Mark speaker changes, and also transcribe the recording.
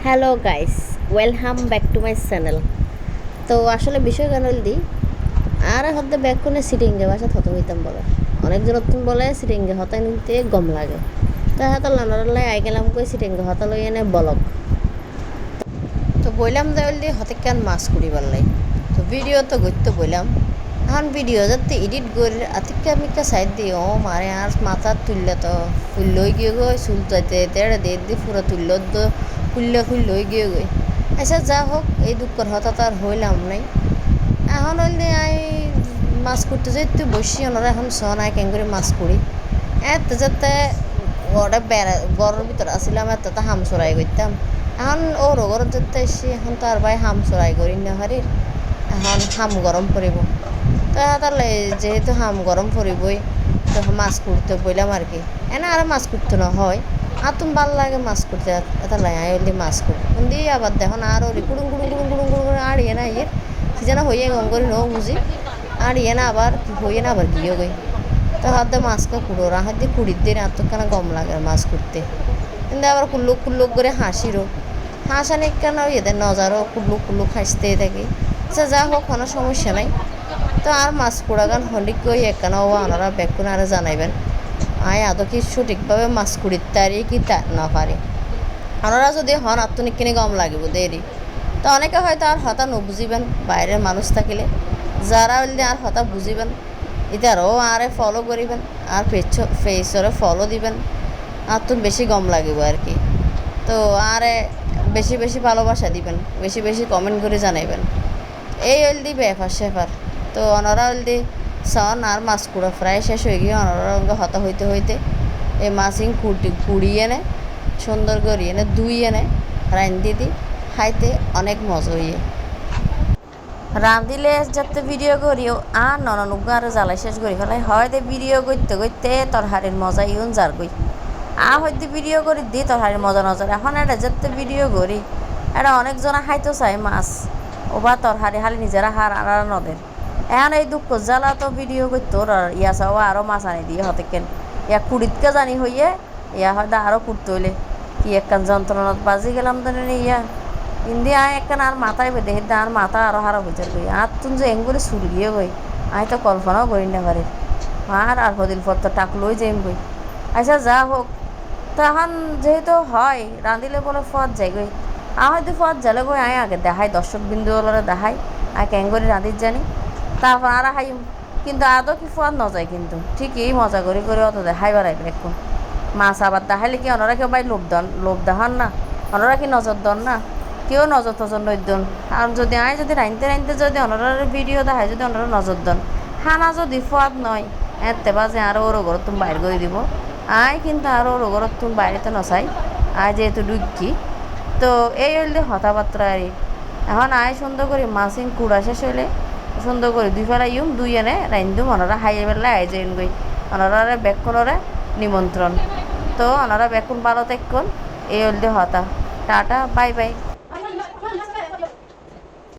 Speaker 1: Hello guys, welcome back to my channel. তো আসলে বিষয় কেন দি আর হতে ব্যাক কোনে সিটিংয়ে বাসা থত হইতাম বলে অনেকজন তুমি বলে সিটিংয়ে হতাই নিতে গম লাগে। তো হাত লানারালাই আই গেলাম কই সিটিংয়ে হতা লই এনে বলক। তো বইলাম যাইল দি হতে কেন মাছ কুড়িবার লাই। তো ভিডিও তো গইতে বইলাম এখন ভিডিও যাতে এডিট করে আতিকা মিকা সাইড দিই ও মারে আর মাথা তুললে তো ফুল লই গিয়ে গই চুল চাইতে তেড়ে দিয়ে দি পুরো তুলল খুললে খুল লই গিয়ে গই। আচ্ছা যা হোক এই দুঃখের হতা তো আর হইলাম নাই। এখন হইলে আই মাছ করতে যাই তুই বসি ওনারা এখন সন আই কেন করে মাছ করি এত যাতে ওটা বেড়া ঘরের ভিতরে আসিলাম এত তো হাম চড়াই করতাম। এখন ওর ঘরত যেতে এসি এখন তো আর ভাই হাম চড়াই করি না হারির এখন হাম গরম পড়িব। তো তাহলে যেহেতু হাম গরম পড়িবই তো মাছ করতে বইলাম আর কি এনে আর মাছ করতে না হয় আর তুমি ভাল লাগে মাছ করতে তাহলে আই হলি মাছ করি দিয়ে আবার দেখুন আর ওলি কুড়ুং কুড়ুং কুড়ুং কুড়ুং কুড়ুং আড়িয়ে না ইয়ে কি যেন হইয়ে গম করি নো বুঝি আড়িয়ে না আবার হইয়ে না আবার গিয়ে গই। তো হাতে মাছকে কুড়ো হাত দিয়ে কুড়ির দিন আর তো কেন গম লাগে মাছ করতে কিন্তু আবার কুল্লুক কুল্লুক করে হাসিরও হাসানি কেন এদের নজারও কুল্লুক কুল্লুক হাসতে থাকি। আচ্ছা যা হোক কোনো সমস্যা নাই। তো আর মাছ কুড়াগান হলিক কই একখানা ও আনারা বেকুন আরে জানাইবেন আয় আদৌ কি সঠিকভাবে মাছ কুড়িতে পারি কি তা না পারি ওনারা যদি হন আত্মনিক কিনে গম লাগিব দেরি। তো অনেকে হয়তো আর হতা নবুঝিবেন বাইরের মানুষ থাকিলে যারা হইলে আর হতা বুঝিবেন ইতারও আরে ফলো করিবেন আর ফেসরে ফলো দিবেন আর তো বেশি গম লাগিব আর কি। তো আরে বেশি বেশি ভালোবাসা দিবেন বেশি বেশি কমেন্ট করে জানাইবেন এই হলদি ব্যাপার স্যাপার। তো অনরা হলদি সন আর মাছ কুড়া প্রায় শেষ হয়ে গিয়ে অনরা হতা হইতে হইতে এই মাছিং কুড়িয়ে এনে সুন্দর করে এনে ধুই এনে রান্ধি দি খাইতে অনেক মজা হইয়ে রাঁধিলে যাতে ভিডিও করিও আর নননুগ্গ আর জ্বালাই শেষ করি ফেলাই হয়তো ভিডিও করতে করতে তরহারির মজা ইউন যার গই হয়তো ভিডিও করি দি তরহারির মজা নজর এখন এটা যাতে ভিডিও করি এটা অনেকজনা খাইতে চায় মাছ ও বা তরহারি হালি নিজেরা হার আর নদের এখন এই দুঃখ জ্বালা তো ভিডিও করতো ইয়া চাও আরও মাছ আনি দিয়ে হতে কেন ইয়া কুড়িতকে জানি হইয়ে ইয়া হয়তো আরও কুড়তে হইলে কি একখান যন্ত্রণাত বাজি গেলাম তো ইয়া ইন্দি আয় একখান আর মাথায় বেঁধে হেঁটে আর মাথা আরও হারা হইতে গই আর তুন যে এঙ্গুলি সুরিয়ে গই আমি তো কল্পনাও করি না পারি আর কদিন পর তো টাক লই যাইম গই। আচ্ছা যা হোক তখন যেহেতু হয় রাঁধিলে বলে ফত যাই গই হয়তো ফত জালে গই আয় আগে দেখাই দর্শক বিন্দু ওলরে দেখাই আর কেন করে রাঁধির জানি তারপর আর হাইম কিন্তু আদৌ কি ফোয়াদ নজায় কিন্তু ঠিকই মজা করি করে অত দেখাই বেড়াইবে এখন মাছ আবার দেখাইলে কি ওনারা কেউ ভাই লোভ দেখান না ওনারা কি নজর দন না কেউ নজর টজর নইদন আর যদি আয় যদি রাইনতে রাইনতে যদি ওনার ভিডিও দেখায় যদি ওনারা নজর দন খানা যদি ফোয়াদ নয় এতে বাজে আরও ওর ঘর তুমি বাইর করে দিব আয় কিন্তু আরও ওর ঘর তুমি বাইরেতে নচাই আয় যেহেতু ডুকি। তো এই হইলে হতাবার্তা আর এখন আয় সুন্দর করে মাছিং কুড়া শেষ হইলে সুন্দর করে দুই ফেলা দুই এনে রাইন্দুম ওনারা হাইয়ে বেলা আই যাইন গই ওনারা বেক্ষণরে নিমন্ত্রণ। তো ওনারা বেক্ষণ ভালো থাকুন এই হলদে হতা টাটা বাই বাই।